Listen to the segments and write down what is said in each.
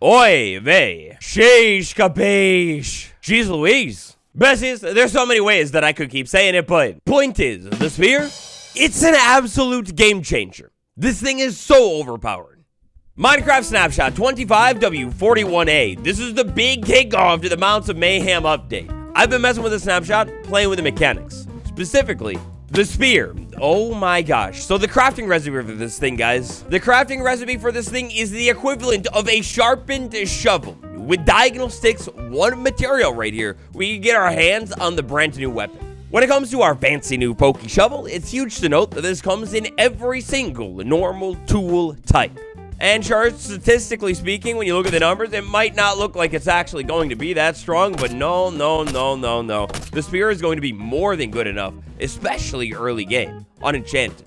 Oy vey. Sheesh capiche. Jeez Louise. Bessies, there's so many ways that I could keep saying it, but point is, the spear, it's an absolute game changer. This thing is so overpowered. Minecraft Snapshot 25W41A. This is the big kickoff to the Mounts of Mayhem update. I've been messing with the snapshot, playing with the mechanics. Specifically, the spear. Oh my gosh. So the crafting recipe for this thing, guys. The crafting recipe for this thing is the equivalent of a sharpened shovel. With diagonal sticks, one material right here, we can get our hands on the brand new weapon. When it comes to our fancy new pokey shovel, it's huge to note that this comes in every single normal tool type. And sure, statistically speaking, when you look at the numbers, it might not look like it's actually going to be that strong, but no. The spear is going to be more than good enough, especially early game, unenchanted.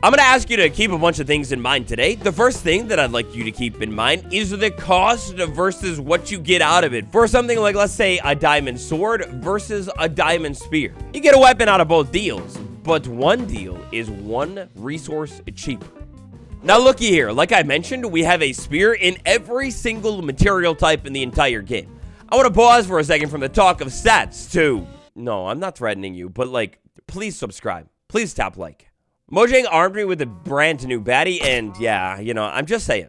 I'm going to ask you to keep a bunch of things in mind today. The first thing that I'd like you to keep in mind is the cost versus what you get out of it. For something like, let's say, a diamond sword versus a diamond spear. You get a weapon out of both deals, but one deal is one resource cheaper. Now looky here, like I mentioned, we have a spear in every single material type in the entire game. I want to pause for a second from the talk of stats to... No, I'm not threatening you, but like, please subscribe. Please tap like. Mojang armed me with a brand new baddie, and yeah, you know, I'm just saying.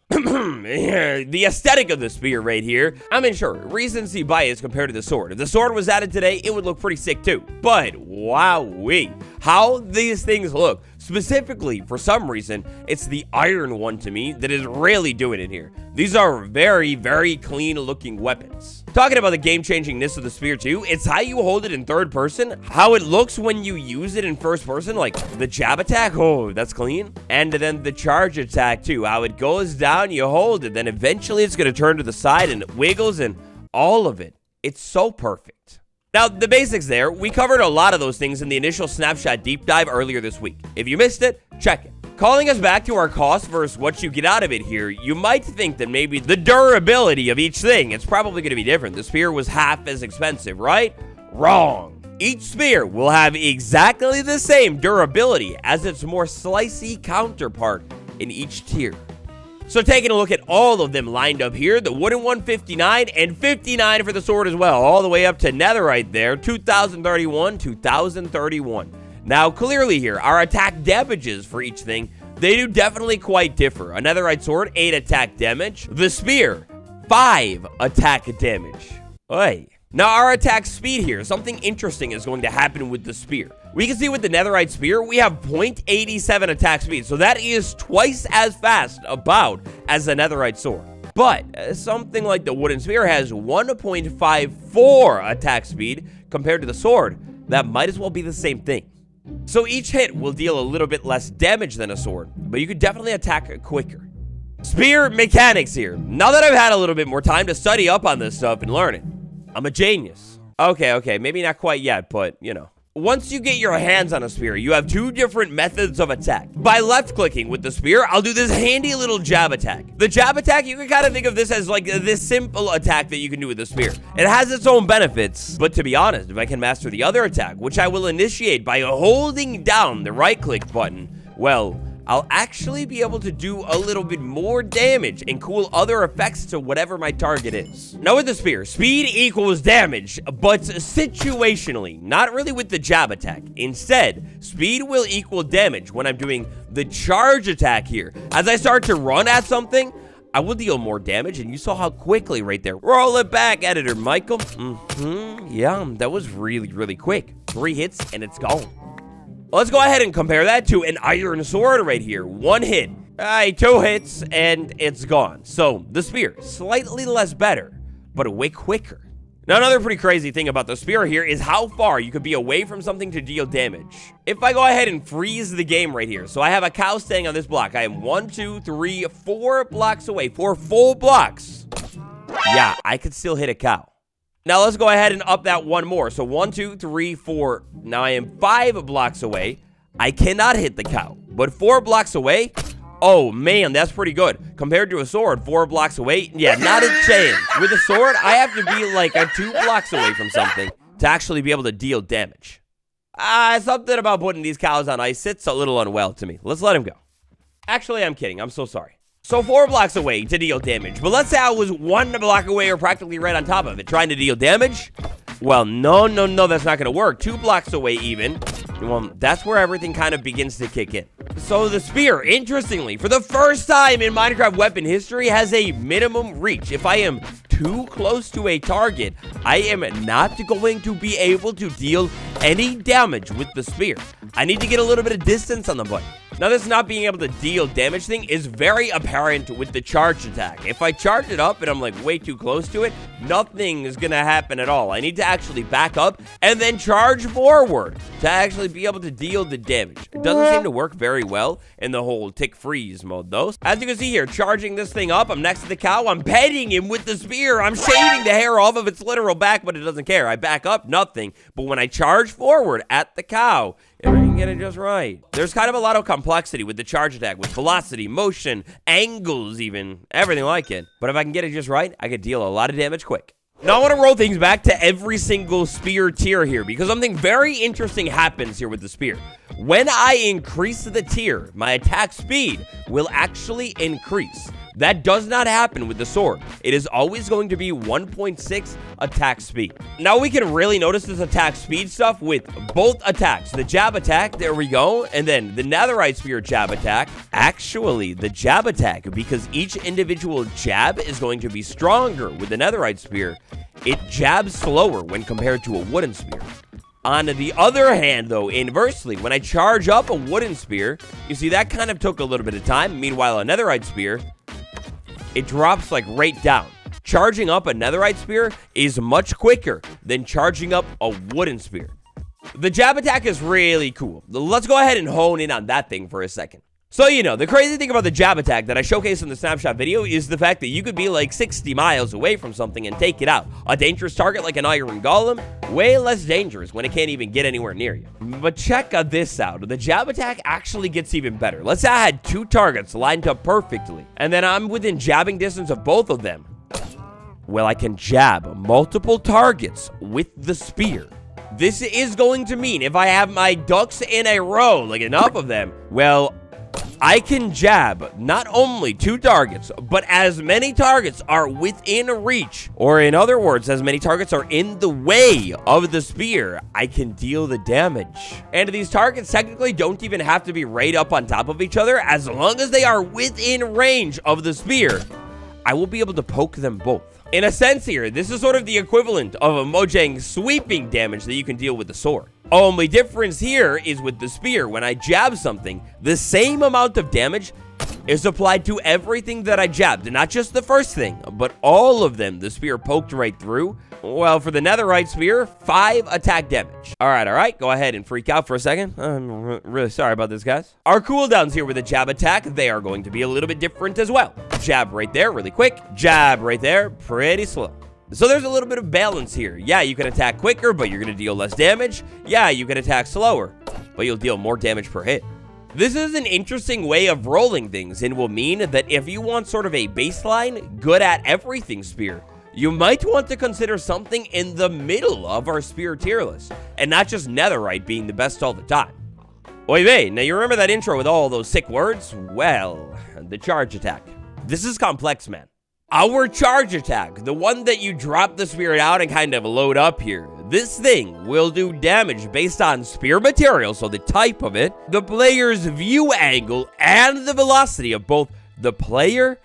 The aesthetic of the spear right here, I mean, sure, recency bias compared to the sword. If the sword was added today, it would look pretty sick too. But wowee, how these things look. Specifically, for some reason, it's the iron one to me that is really doing it here. These are very, very clean looking weapons. Talking about the game-changingness of the spear too, it's how you hold it in third person, how it looks when you use it in first person, like the jab attack, oh, that's clean. And then the charge attack too, how it goes down, you hold it, then eventually it's gonna turn to the side and it wiggles and all of it. It's so perfect. Now, the basics there, we covered a lot of those things in the initial snapshot deep dive earlier this week. If you missed it, check it. Calling us back to our cost versus what you get out of it here, you might think that maybe the durability of each thing, it's probably going to be different. The spear was half as expensive, right? Wrong. Each spear will have exactly the same durability as its more slicey counterpart in each tier. So taking a look at all of them lined up here, the wooden one 59 and 59 for the sword as well, all the way up to netherite there, 2031, 2031. Now clearly here, our attack damages for each thing, they do definitely quite differ. A netherite sword, 8 attack damage. The spear, 5 attack damage. Oy. Now our attack speed here, something interesting is going to happen with the spear. We can see with the netherite spear, we have 0.87 attack speed. So that is twice as fast about as the netherite sword. But something like the wooden spear has 1.54 attack speed compared to the sword. That might as well be the same thing. So each hit will deal a little bit less damage than a sword, but you could definitely attack quicker. Spear mechanics here. Now that I've had a little bit more time to study up on this stuff and learn it, I'm a genius. Okay, maybe not quite yet, but you know. Once you get your hands on a spear, you have 2 different methods of attack. By left-clicking with the spear, I'll do this handy little jab attack. The jab attack, you can kind of think of this as like this simple attack that you can do with the spear. It has its own benefits, but to be honest, if I can master the other attack, which I will initiate by holding down the right-click button, well, I'll actually be able to do a little bit more damage and cool other effects to whatever my target is. Now with the spear, speed equals damage, but situationally, not really with the jab attack. Instead, speed will equal damage when I'm doing the charge attack here. As I start to run at something, I will deal more damage, and you saw how quickly right there. Roll it back, editor Michael. Yeah, that was really, really quick. 3 hits, and it's gone. Let's go ahead and compare that to an iron sword right here. 1 hit, 2 hits, and it's gone. So the spear, slightly less better, but way quicker. Now another pretty crazy thing about the spear here is how far you could be away from something to deal damage. If I go ahead and freeze the game right here, so I have a cow standing on this block. I am 1, 2, 3, 4 blocks away, 4 full blocks. Yeah, I could still hit a cow. Now let's go ahead and up that 1 more. So 1, 2, 3, 4. Now I am 5 blocks away. I cannot hit the cow. But 4 blocks away, oh man, that's pretty good. Compared to a sword, 4 blocks away, yeah, not a chance. With a sword, I have to be like 2 blocks away from something to actually be able to deal damage. Something about putting these cows on ice sits a little unwell to me. Let's let him go. Actually, I'm kidding. I'm so sorry. So 4 blocks away to deal damage. But let's say I was 1 block away or practically right on top of it, trying to deal damage. Well, no, that's not going to work. 2 blocks away even. Well, that's where everything kind of begins to kick in. So the spear, interestingly, for the first time in Minecraft weapon history, has a minimum reach. If I am too close to a target, I am not going to be able to deal any damage with the spear. I need to get a little bit of distance on the button. Now, this not being able to deal damage thing is very apparent with the charge attack. If I charge it up and I'm like way too close to it, nothing is going to happen at all. I need to actually back up and then charge forward to actually be able to deal the damage. It doesn't seem to work very well in the whole tick freeze mode though. As you can see here, charging this thing up, I'm next to the cow, I'm petting him with the spear, I'm shaving the hair off of its literal back, but it doesn't care. I back up, nothing. But when I charge forward at the cow, if I can get it just right. There's kind of a lot of complexity with the charge attack, with velocity, motion, angles even, everything like it. But if I can get it just right, I can deal a lot of damage quick. Now I want to roll things back to every single spear tier here, because something very interesting happens here with the spear. When I increase the tier, my attack speed will actually increase. That does not happen with the sword. It is always going to be 1.6 attack speed. Now we can really notice this attack speed stuff with both attacks. The jab attack, there we go, and then the netherite spear jab attack. Actually, the jab attack, because each individual jab is going to be stronger with the netherite spear, it jabs slower when compared to a wooden spear. On the other hand, though, inversely, when I charge up a wooden spear, you see that kind of took a little bit of time. Meanwhile, a netherite spear, it drops like right down. Charging up a netherite spear is much quicker than charging up a wooden spear. The jab attack is really cool. Let's go ahead and hone in on that thing for a second. So, you know, the crazy thing about the jab attack that I showcased in the snapshot video is the fact that you could be like 60 miles away from something and take it out. A dangerous target like an iron golem, way less dangerous when it can't even get anywhere near you. But check this out. The jab attack actually gets even better. Let's say I had 2 targets lined up perfectly, and then I'm within jabbing distance of both of them. Well, I can jab multiple targets with the spear. This is going to mean if I have my ducks in a row, like enough of them, well, I can jab not only 2 targets, but as many targets are within reach. Or in other words, as many targets are in the way of the spear, I can deal the damage. And these targets technically don't even have to be right up on top of each other. As long as they are within range of the spear, I will be able to poke them both. In a sense here, this is sort of the equivalent of a Mojang sweeping damage that you can deal with the sword. Only difference here is with the spear, when I jab something, the same amount of damage is applied to everything that I jabbed. Not just the first thing, but all of them. The spear poked right through. Well, for the netherite spear, 5 attack damage. All right. Go ahead and freak out for a second. I'm really sorry about this, guys. Our cooldowns here with the jab attack, they are going to be a little bit different as well. Jab right there, really quick. Jab right there, pretty slow. So there's a little bit of balance here. Yeah, you can attack quicker, but you're going to deal less damage. Yeah, you can attack slower, but you'll deal more damage per hit. This is an interesting way of rolling things and will mean that if you want sort of a baseline, good at everything spear, you might want to consider something in the middle of our spear tier list, and not just netherite being the best all the time. Oy vey, now you remember that intro with all those sick words? Well, the charge attack. This is complex, man. Our charge attack, the one that you drop the spear out and kind of load up here, this thing will do damage based on spear material, so the type of it, the player's view angle, and the velocity of both the player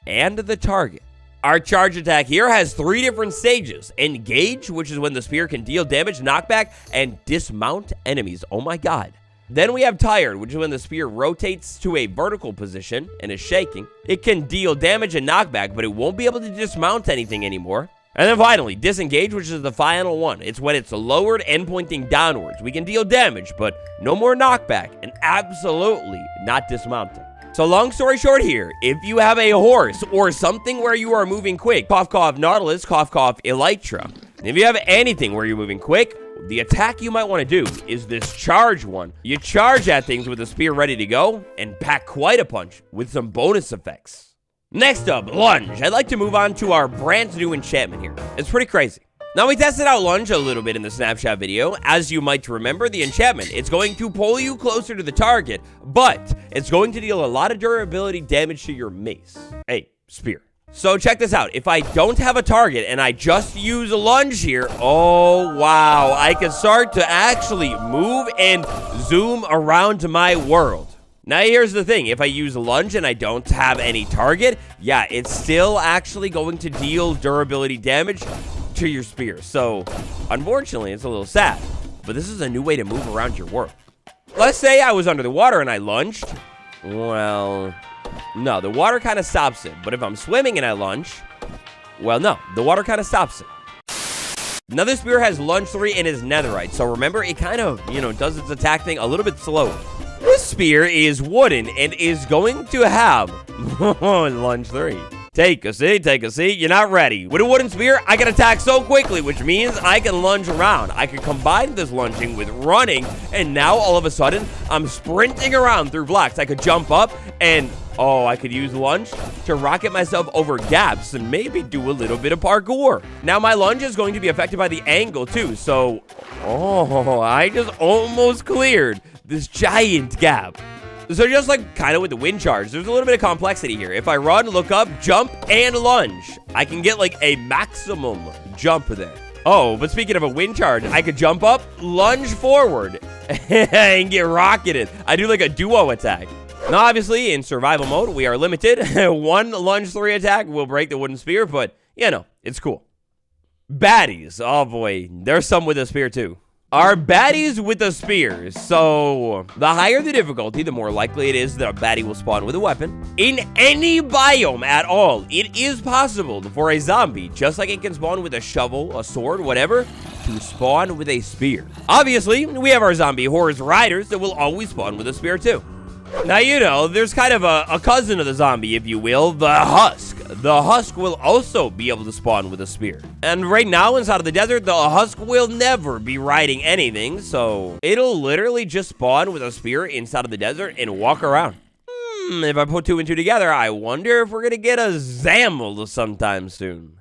and the target. Our charge attack here has 3 different stages. Engage, which is when the spear can deal damage, knockback, and dismount enemies. Oh my god. Then we have tired, which is when the spear rotates to a vertical position and is shaking. It can deal damage and knockback, but it won't be able to dismount anything anymore. And then finally, disengage, which is the final one. It's when it's lowered and pointing downwards. We can deal damage, but no more knockback, and absolutely not dismounting. So long story short here, if you have a horse or something where you are moving quick, cough cough Nautilus, cough cough Elytra, if you have anything where you're moving quick, the attack you might want to do is this charge one. You charge at things with a spear ready to go and pack quite a punch with some bonus effects. Next up, lunge. I'd like to move on to our brand new enchantment here. It's pretty crazy. Now, we tested out lunge a little bit in the snapshot video. As you might remember, the enchantment, it's going to pull you closer to the target, but it's going to deal a lot of durability damage to your mace. Hey, spear. So check this out. If I don't have a target and I just use a lunge here, oh wow, I can start to actually move and zoom around my world. Now here's the thing, if I use a lunge and I don't have any target, yeah, it's still actually going to deal durability damage to your spear. So unfortunately, it's a little sad, but this is a new way to move around your world. Let's say I was under the water and I lunged. Well, no, the water kind of stops it. But if I'm swimming and I lunge, well, no, the water kind of stops it. Now, this spear has lunge 3 and is netherite. So remember, it kind of, does its attack thing a little bit slower. This spear is wooden and is going to have lunge 3. Take a seat, you're not ready. With a wooden spear, I can attack so quickly, which means I can lunge around. I can combine this lunging with running, and now all of a sudden, I'm sprinting around through blocks. I could jump up, and I could use lunge to rocket myself over gaps and maybe do a little bit of parkour. Now, my lunge is going to be affected by the angle, too, so, I just almost cleared this giant gap. So just like kind of with the wind charge, there's a little bit of complexity here. If I run, look up, jump, and lunge, I can get like a maximum jump there. Oh, but speaking of a wind charge, I could jump up, lunge forward, and get rocketed. I do like a duo attack. Now, obviously, in survival mode, we are limited. One lunge 3 attack will break the wooden spear, but, it's cool. Baddies. Oh, boy. There's some with a spear, too. Are baddies with a spear. So, the higher the difficulty, the more likely it is that a baddie will spawn with a weapon. In any biome at all, it is possible for a zombie, just like it can spawn with a shovel, a sword, whatever, to spawn with a spear. Obviously, we have our zombie horse riders that will always spawn with a spear too. Now, there's kind of a cousin of the zombie, if you will, the husk. The husk will also be able to spawn with a spear. And right now, inside of the desert, the husk will never be riding anything, so it'll literally just spawn with a spear inside of the desert and walk around. If I put 2 and 2 together, I wonder if we're gonna get a Zamel sometime soon.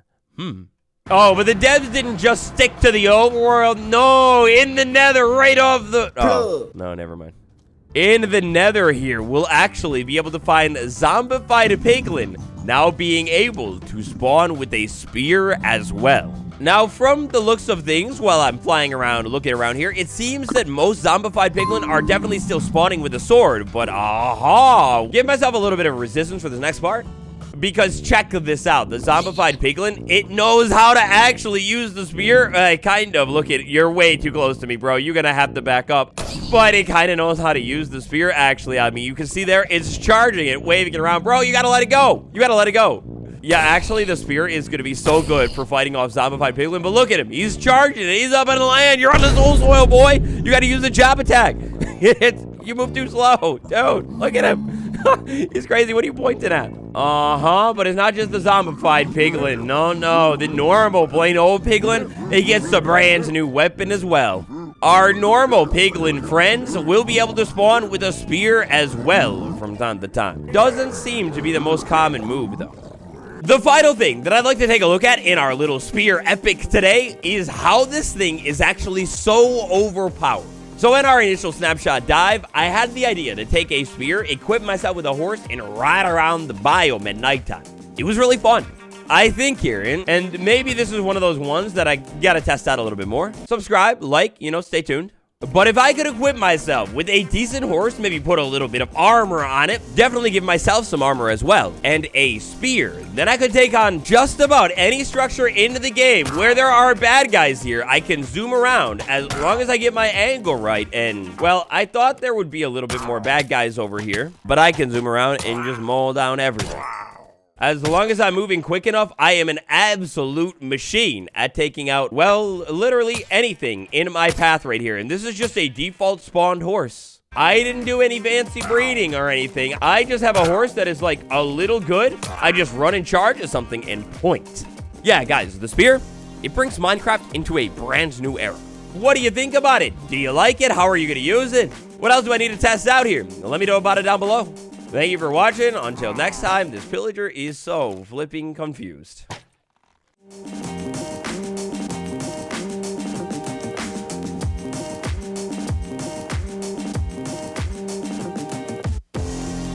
Oh, but the devs didn't just stick to the overworld. No, in the nether, right off the... Oh, no, never mind. In the nether here, we'll actually be able to find zombified piglin, now being able to spawn with a spear as well. Now, from the looks of things, while I'm flying around, looking around here, it seems that most zombified piglin are definitely still spawning with a sword, but give myself a little bit of resistance for this next part. Because check this out, the zombified piglin, it knows how to actually use the spear. Kind of, look at it, you're way too close to me, bro. You're gonna have to back up. But it kind of knows how to use the spear, actually, on me. You can see there, it's charging it, waving it around. Bro, you gotta let it go. You gotta let it go. Yeah, actually, the spear is gonna be so good for fighting off zombified piglin, but look at him. He's charging it. He's up in the land. You're on the soul soil, boy. You gotta use the jab attack. You move too slow. Dude, look at him. He's crazy. What are you pointing at? But it's not just the zombified piglin. No. The normal, plain old piglin, he gets the brand new weapon as well. Our normal piglin friends will be able to spawn with a spear as well from time to time. Doesn't seem to be the most common move, though. The final thing that I'd like to take a look at in our little spear epic today is how this thing is actually so overpowered. So in our initial snapshot dive, I had the idea to take a spear, equip myself with a horse, and ride around the biome at nighttime. It was really fun. I think here, and maybe this is one of those ones that I gotta test out a little bit more. Subscribe, like, stay tuned. But if I could equip myself with a decent horse, maybe put a little bit of armor on it, definitely give myself some armor as well, and a spear, then I could take on just about any structure in the game where there are bad guys here. I can zoom around as long as I get my angle right, and, well, I thought there would be a little bit more bad guys over here, but I can zoom around and just mow down everything. As long as I'm moving quick enough, I am an absolute machine at taking out, well, literally anything in my path right here. And this is just a default spawned horse. I didn't do any fancy breeding or anything. I just have a horse that is like a little good. I just run in charge of something and point. Yeah, guys, the spear, it brings Minecraft into a brand new era. What do you think about it? Do you like it? How are you going to use it? What else do I need to test out here? Let me know about it down below. Thank you for watching. Until next time, this pillager is so flipping confused.